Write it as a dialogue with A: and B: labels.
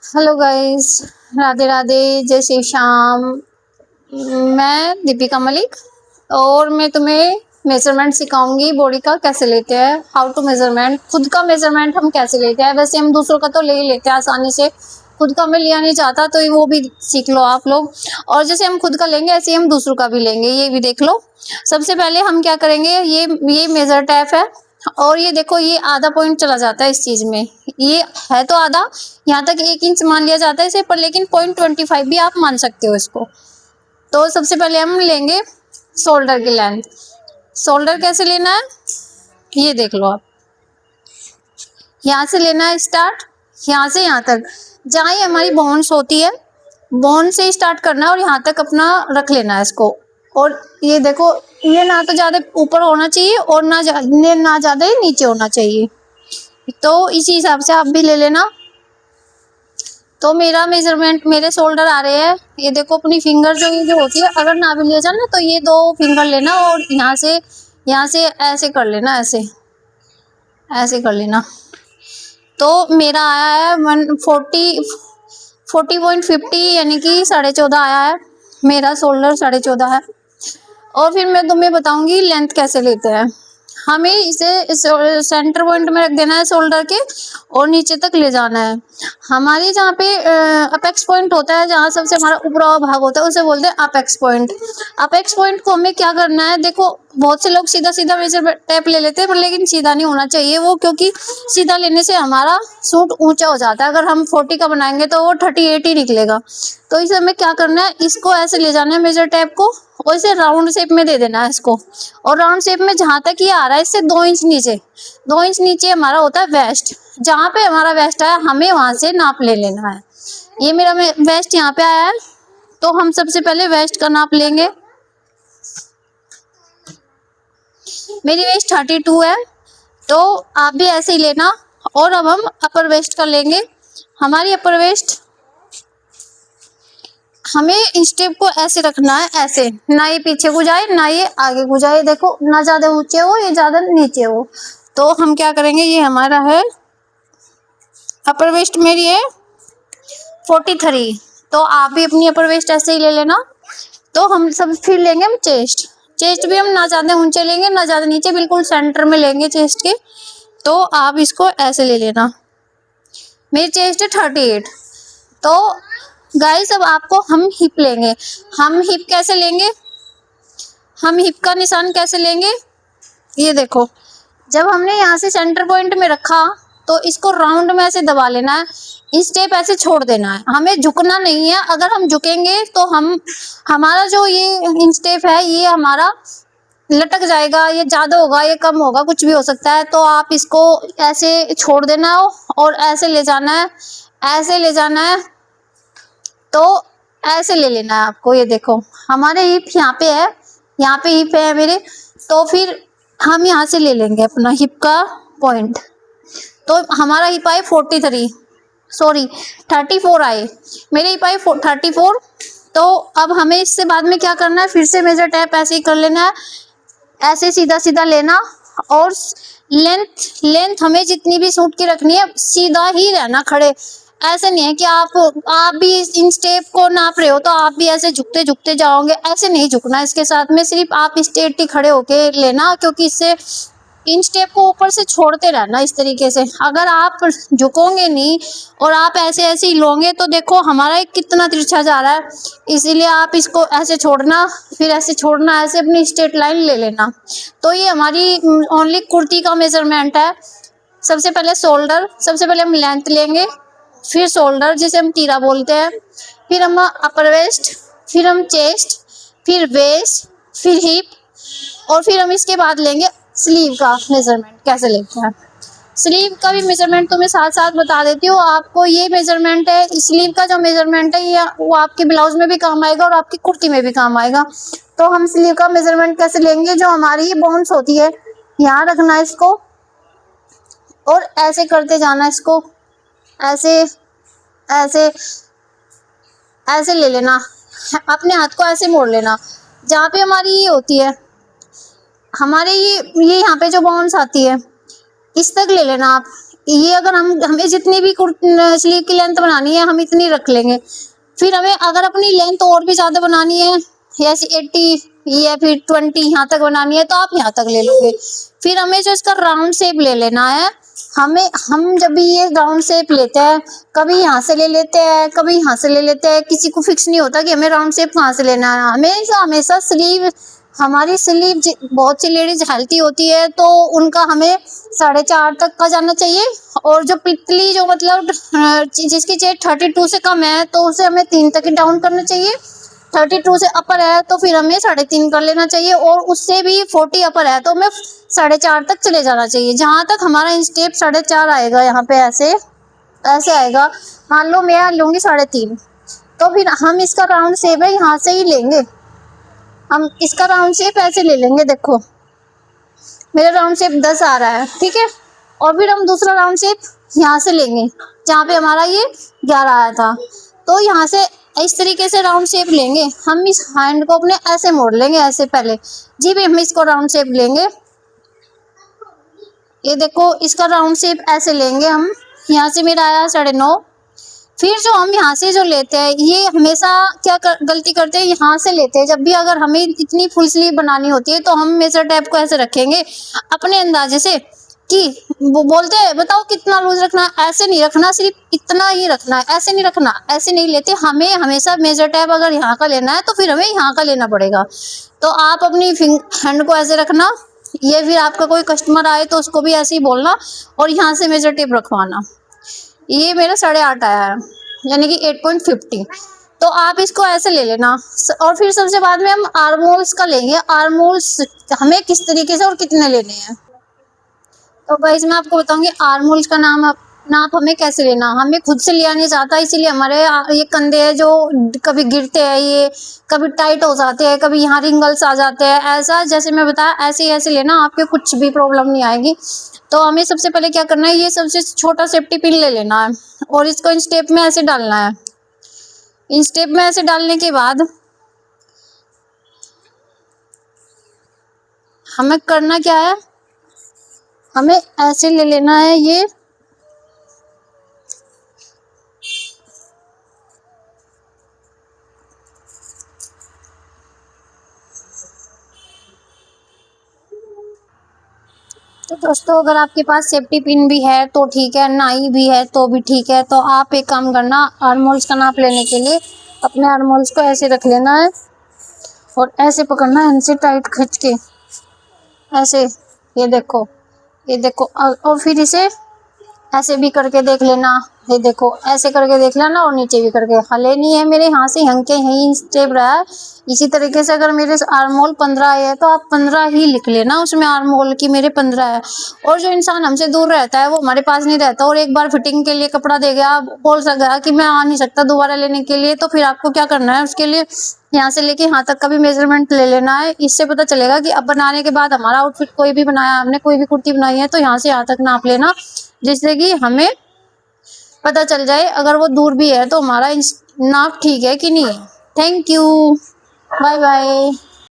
A: Hello guys, Radhe Radhe, जय श्री श्याम। मैं दीपिका मलिक और मैं तुम्हें मेजरमेंट सिखाऊंगी बॉडी का कैसे लेते हैं, हाउ टू मेजरमेंट। खुद का मेजरमेंट हम कैसे लेते हैं, वैसे हम दूसरों का तो ले ही लेते हैं आसानी से, खुद का मैं लिया नहीं चाहता, तो वो भी सीख लो आप लोग। और जैसे हम खुद का लेंगे ऐसे ही हम दूसरों का भी लेंगे, ये भी देख लो। सबसे पहले हम क्या करेंगे, ये मेजर टैप है और ये देखो ये आधा पॉइंट चला जाता है इस चीज में, ये है तो आधा, यहाँ तक 1 इंच मान लिया जाता है इसे, पर लेकिन 0.25 भी आप मान सकते हो इसको। तो सबसे पहले हम लेंगे शोल्डर की लेंथ। शोल्डर कैसे लेना है ये देख लो आप, यहाँ से लेना है स्टार्ट, यहाँ से यहाँ तक, जहाँ ये हमारी बोन्स होती है बोन से स्टार्ट करना है और यहाँ तक अपना रख लेना है इसको। और ये देखो, ये ना तो ज़्यादा ऊपर होना चाहिए और ना ज़्यादा ही नीचे होना चाहिए, तो इसी हिसाब से आप भी ले लेना। तो मेरा मेजरमेंट, मेरे शोल्डर आ रहे हैं, ये देखो अपनी फिंगर जो होती है, अगर ना भी ले जाना तो ये 2 फिंगर लेना और यहाँ से ऐसे कर लेना, ऐसे कर लेना। तो मेरा आया है 40.50 यानी कि 14.5 आया है, मेरा शोल्डर 14.5 है। और फिर मैं तुम्हें बताऊंगी लेंथ कैसे लेते हैं। हमें इसे सेंटर पॉइंट में रख देना है शोल्डर के और नीचे तक ले जाना है। हमारे जहाँ पे अपेक्स पॉइंट होता है, जहाँ सबसे हमारा ऊपरा भाग होता है, उसे बोलते हैं अपेक्स पॉइंट। अपेक्स पॉइंट को हमें क्या करना है, देखो बहुत से लोग सीधा सीधा मेजर टेप ले लेते हैं, पर लेकिन सीधा नहीं होना चाहिए वो, क्योंकि सीधा लेने से हमारा सूट ऊंचा हो जाता है। अगर हम 40 का बनाएंगे तो वो 38 ही निकलेगा। तो इसे हमें क्या करना है, इसको ऐसे ले जाना है मेजर टेप को और इसे राउंड शेप में दे देना है इसको। और राउंड शेप में जहाँ तक ये आ रहा है इससे 2 इंच नीचे, 2 इंच नीचे हमारा होता है वेस्ट। जहाँ पे हमारा वेस्ट आया हमें वहां से नाप ले लेना है। ये मेरा वेस्ट यहाँ पे आया है, तो हम सबसे पहले वेस्ट का नाप लेंगे। मेरी वेस्ट 32 है, तो आप भी ऐसे ही लेना। और अब हम अपर वेस्ट का लेंगे। हमारी अपर वेस्ट, हमें स्टेप को ऐसे रखना है, ऐसे, ना ये पीछे को जाए ना ये आगे को जाए, देखो ना ज्यादा ऊंचे हो ये ज्यादा नीचे हो। तो हम क्या करेंगे, ये हमारा है अपर वेस्ट, मेरी है 43, तो आप भी अपनी अपर वेस्ट ऐसे ही ले लेना। तो हम सब फिर लेंगे हम चेस्ट। चेस्ट भी हम ना ज्यादा ऊंचे लेंगे ना ज्यादा नीचे, बिल्कुल सेंटर में लेंगे चेस्ट के। तो आप इसको ऐसे ले लेना। मेरी चेस्ट है 38। तो गाइस अब आपको हम हिप लेंगे। हम हिप कैसे लेंगे, हम हिप का निशान कैसे लेंगे, ये देखो, जब हमने यहाँ से सेंटर पॉइंट में रखा तो इसको राउंड में ऐसे दबा लेना है, स्टेप ऐसे छोड़ देना है, हमें झुकना नहीं है। अगर हम झुकेंगे तो हमारा जो ये स्टेप है ये हमारा लटक जाएगा, ये ज्यादा होगा ये कम होगा कुछ भी हो सकता है। तो आप इसको ऐसे छोड़ देना हो और ऐसे ले जाना है, ऐसे ले जाना है। तो ऐसे ले लेना है आपको, ये देखो हमारे हिप यहाँ पे है, यहाँ पे हिप है मेरे। तो फिर हम यहाँ से ले लेंगे अपना हिप का पॉइंट। तो हमारा हिप आए 43, सॉरी 34 आए, मेरे हिप आए 34। तो अब हमें इससे बाद में क्या करना है, फिर से मेजर टैप ऐसे ही कर लेना है, ऐसे सीधा सीधा लेना। और लेंथ हमें जितनी भी सूट की रखनी है सीधा ही रहना खड़े। ऐसे नहीं है कि आप भी इन स्टेप को नाप रहे हो तो आप भी ऐसे झुकते झुकते जाओगे, ऐसे नहीं झुकना। इसके साथ में सिर्फ आप स्ट्रेट ही खड़े होके लेना, क्योंकि इससे इन स्टेप को ऊपर से छोड़ते रहना इस तरीके से। अगर आप झुकोगे नहीं और आप ऐसे ऐसे ही लोगे तो देखो हमारा कितना तिरछा जा रहा है, इसीलिए आप इसको ऐसे छोड़ना, फिर ऐसे छोड़ना, ऐसे अपनी स्ट्रेट लाइन ले लेना। तो ये हमारी ओनली कुर्ती का मेजरमेंट है। सबसे पहले शोल्डर, सबसे पहले हम लेंथ लेंगे, फिर शोल्डर जिसे हम तीरा बोलते हैं, फिर हम अपर वेस्ट, फिर हम चेस्ट, फिर वेस्ट, फिर हिप, और फिर हम इसके बाद लेंगे स्लीव का मेजरमेंट कैसे लेते हैं। स्लीव का भी मेजरमेंट तो मैं साथ साथ बता देती हूँ आपको। ये मेजरमेंट है, स्लीव का जो मेजरमेंट है ये वो आपके ब्लाउज में भी काम आएगा और आपकी कुर्ती में भी काम आएगा। तो हम स्लीव का मेजरमेंट कैसे लेंगे, जो हमारी ये बोन्स होती है यहाँ रखना है इसको और ऐसे करते जाना इसको, ऐसे ऐसे ऐसे ले लेना, अपने हाथ को ऐसे मोड़ लेना। जहाँ पे हमारी ये होती है, हमारे ये यहाँ पे जो बोन्स आती है इस तक ले लेना आप, ये अगर हमें जितनी भी स्लीव की लेंथ बनानी है हम इतनी रख लेंगे। फिर हमें अगर अपनी लेंथ और भी ज्यादा बनानी है, जैसे 80 या फिर 20 यहाँ तक बनानी है, तो आप यहाँ तक ले लोगे। फिर हमें जो इसका राउंड शेप ले लेना है। हम जब भी ये राउंड शेप लेते हैं, कभी यहाँ से ले लेते हैं, कभी यहाँ से ले लेते हैं, किसी को फिक्स नहीं होता कि हमें राउंड शेप कहाँ से लेना है। हमेशा हमेशा स्लीव, हमारी स्लीव बहुत सी लेडीज हेल्थी होती है तो उनका हमें 4.5 तक का जाना चाहिए, और जो पितली जो मतलब जिसकी चेस्ट 32 से कम है तो उसे हमें 3 तक ही डाउन करना चाहिए। 32 से अपर है तो फिर हमें 3.5 कर लेना चाहिए, और उससे भी 40 अपर है तो हमें 4.5 तक चले जाना चाहिए। जहाँ तक हमारा इंस्टेप 4.5 आएगा, यहाँ पे ऐसे ऐसे आएगा। मान लो मैं लूंगी 3.5, तो फिर हम इसका राउंड शेप है यहाँ से ही लेंगे। हम इसका राउंड शेप ऐसे ले लेंगे, देखो मेरा राउंड शेप 10 आ रहा है, ठीक है। और फिर हम दूसरा राउंड शेप यहाँ से लेंगे जहाँ पे हमारा ये 11 आया था। तो यहाँ से इस तरीके से राउंड शेप लेंगे। हम इस हैंड को अपने ऐसे मोड़ लेंगे, ऐसे पहले जी भी हम इसको राउंड शेप लेंगे। ये देखो इसका राउंड शेप ऐसे लेंगे हम। यहाँ से मेरा आया 9.5। फिर जो हम यहाँ से जो लेते हैं, ये हमेशा गलती करते हैं, यहाँ से लेते हैं। जब भी अगर हमें इतनी फुल स्लीव बनानी होती है तो हम मेजर टेप को ऐसे रखेंगे अपने अंदाजे से, कि वो बोलते हैं बताओ कितना लूज रखना है, ऐसे नहीं रखना, सिर्फ इतना ही रखना है, ऐसे नहीं रखना, ऐसे नहीं लेते। हमें हमेशा मेजर टेप अगर यहाँ का लेना है तो फिर हमें यहाँ का लेना पड़ेगा। तो आप अपनी हैंड को ऐसे रखना, ये फिर आपका कोई कस्टमर आए तो उसको भी ऐसे ही बोलना, और यहाँ से मेजर टेप रखवाना। ये मेरा 8.5 आया है, यानी कि 8.50। तो आप इसको ऐसे ले लेना। और फिर सबसे बाद में हम आर्म होल्स का लेंगे। आर्म होल्स हमें किस तरीके से और कितने लेने हैं, तो गाइस मैं आपको बताऊंगी आर्म होल्स का नाप हमें कैसे लेना। हमें खुद से लिया नहीं जाता, इसीलिए हमारे ये कंधे हैं जो कभी गिरते हैं, ये कभी टाइट हो जाते हैं, कभी यहाँ रिंगल्स आ जाते हैं। ऐसा जैसे मैं बताया ऐसे ही ऐसे लेना, आपके कुछ भी प्रॉब्लम नहीं आएगी। तो हमें सबसे पहले क्या करना है, ये सबसे छोटा सेफ्टी पिन ले लेना है और इसको इन स्टेप में ऐसे डालना है। इन स्टेप में ऐसे डालने के बाद हमें करना क्या है, हमें ऐसे ले लेना है ये। तो दोस्तों अगर आपके पास सेफ्टी पिन भी है तो ठीक है, नाई भी है तो भी ठीक है। तो आप एक काम करना, आर्म होल्स का नाप लेने के लिए अपने आर्म होल्स को ऐसे रख लेना है और ऐसे पकड़ना है इनसे टाइट खींच के, ऐसे। ये देखो और फिर इसे ऐसे भी करके देख लेना। ये देखो ऐसे करके देख लेना, और नीचे भी करके। हले नहीं है मेरे यहाँ से, हंके यहीं स्टेप रहा है। इसी तरीके से अगर मेरे आर्म होल 15 है तो आप 15 ही लिख लेना उसमें, आर्म होल की मेरे 15 है। और जो इंसान हमसे दूर रहता है वो हमारे पास नहीं रहता, और एक बार फिटिंग के लिए कपड़ा दे गया, बोल सका कि मैं आ नहीं सकता दोबारा लेने के लिए, तो फिर आपको क्या करना है, उसके लिए यहाँ से लेके यहाँ तक का भी मेजरमेंट ले लेना है। इससे पता चलेगा कि अब बनाने के बाद हमारा आउटफिट कोई भी बनाया, हमने कोई भी कुर्ती बनाई है तो यहाँ से यहाँ तक नाप लेना, जिससे कि हमें पता चल जाए अगर वो दूर भी है तो हमारा नाप ठीक है कि नहीं है। Thank you, bye bye.